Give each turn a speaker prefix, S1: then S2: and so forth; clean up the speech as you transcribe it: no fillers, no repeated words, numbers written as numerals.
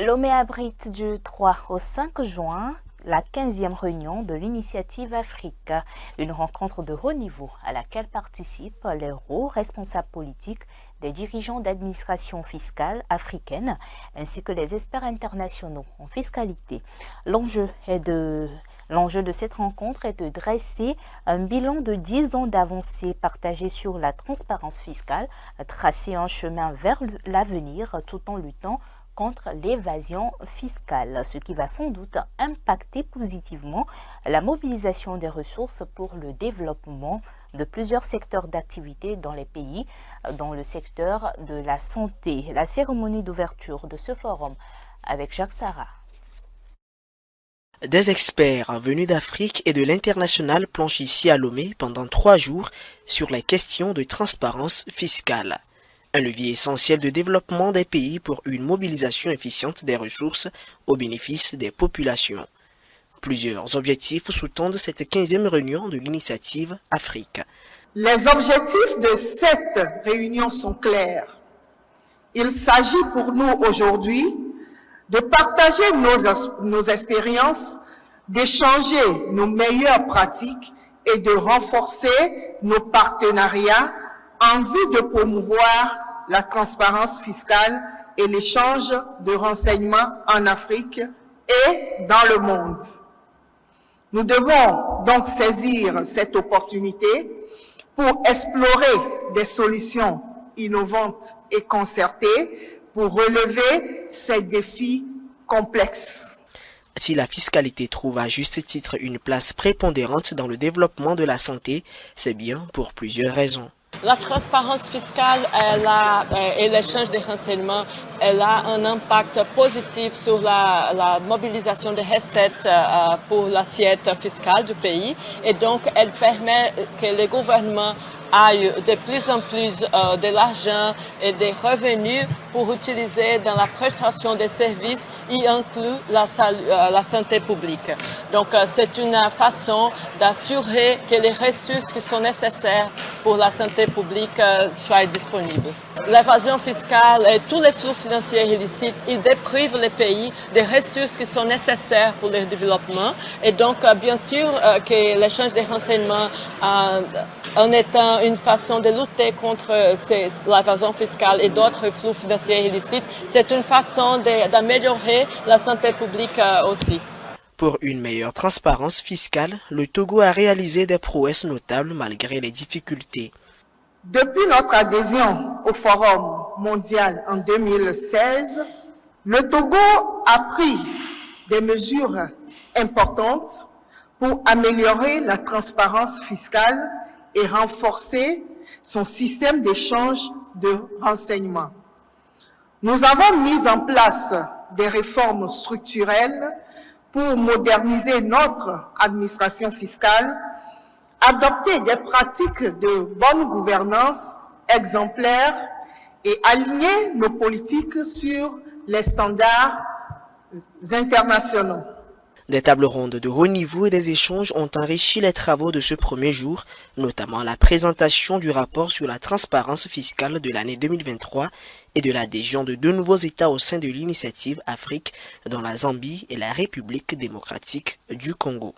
S1: Lomé abrite du 3 au 5 juin la 15e réunion de l'Initiative Afrique, une rencontre de haut niveau à laquelle participent les hauts responsables politiques des dirigeants d'administration fiscale africaine ainsi que les experts internationaux en fiscalité. L'enjeu de cette rencontre est de dresser un bilan de 10 ans d'avancées partagées sur la transparence fiscale, tracer un chemin vers l'avenir tout en luttant contre l'évasion fiscale, ce qui va sans doute impacter positivement la mobilisation des ressources pour le développement de plusieurs secteurs d'activité dans les pays, dans le secteur de la santé. La cérémonie d'ouverture de ce forum avec Jacques Sarah.
S2: Des experts venus d'Afrique et de l'international planchent ici à Lomé pendant 3 jours sur les questions de transparence fiscale. Un levier essentiel de développement des pays pour une mobilisation efficiente des ressources au bénéfice des populations. Plusieurs objectifs sous-tendent cette 15e réunion de l'Initiative Afrique.
S3: Les objectifs de cette réunion sont clairs. Il s'agit pour nous aujourd'hui de partager nos expériences, d'échanger nos meilleures pratiques et de renforcer nos partenariats en vue de promouvoir la transparence fiscale et l'échange de renseignements en Afrique et dans le monde. Nous devons donc saisir cette opportunité pour explorer des solutions innovantes et concertées pour relever ces défis complexes.
S2: Si la fiscalité trouve à juste titre une place prépondérante dans le développement de la santé, c'est bien pour plusieurs raisons.
S4: La transparence fiscale et l'échange des renseignements, elle a un impact positif sur la mobilisation des recettes pour l'assiette fiscale du pays et donc elle permet que les gouvernements aient de plus en plus de l'argent et des revenus pour utiliser dans la prestation des services, y inclut la santé publique. Donc c'est une façon d'assurer que les ressources qui sont nécessaires pour la santé publique soient disponibles. L'évasion fiscale et tous les flux financiers illicites, ils déprivent les pays des ressources qui sont nécessaires pour leur développement. Et donc, bien sûr, que l'échange des renseignements en étant une façon de lutter contre l'évasion fiscale et d'autres flux financiers illicites, c'est une façon d'améliorer la santé publique aussi.
S2: Pour une meilleure transparence fiscale, le Togo a réalisé des prouesses notables malgré les difficultés.
S3: Depuis notre adhésion au Forum mondial en 2016, le Togo a pris des mesures importantes pour améliorer la transparence fiscale et renforcer son système d'échange de renseignements. Nous avons mis en place des réformes structurelles pour moderniser notre administration fiscale, adopter des pratiques de bonne gouvernance exemplaires et aligner nos politiques sur les standards internationaux.
S2: Des tables rondes de haut niveau et des échanges ont enrichi les travaux de ce premier jour, notamment la présentation du rapport sur la transparence fiscale de l'année 2023 et de l'adhésion de 2 nouveaux États au sein de l'Initiative Afrique, dont la Zambie et la République démocratique du Congo.